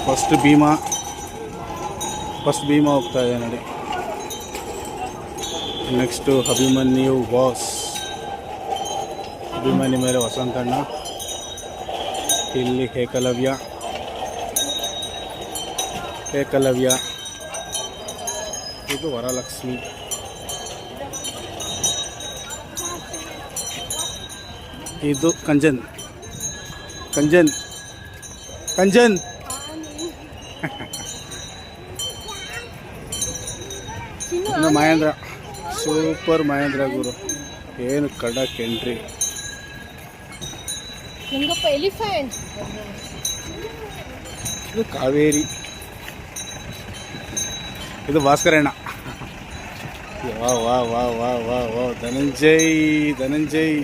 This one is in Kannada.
ಫಸ್ಟ್ ಭೀಮಾ ಹೋಗ್ತಾ ಇದೆ ನೋಡಿ. ನೆಕ್ಸ್ಟು ಅಭಿಮನ್ಯು ಬಾಸ್, ಅಭಿಮನ್ಯು ಮೇಲೆ ವಸಂತಣ್ಣ, ಇಲ್ಲಿ ಏಕಲವ್ಯ, ಇದು ವರಲಕ್ಷ್ಮಿ, ಇದು ಕಂಜನ್ ಇನ್ನು ಮಹೇಂದ್ರ, ಸೂಪರ್ ಮಹೇಂದ್ರ ಗುರು, ಏನು ಖಡಕ್ ಎಂಟ್ರಿ. ಎಲಿಫೆಂಟ್, ಇದು ಕಾವೇರಿ, ಇದು ಭಾಸ್ಕರಣ್ಣ. ವಾ ವಾ ವಾ ವಾ ವಾ ವಾ ಧನಂಜಯ್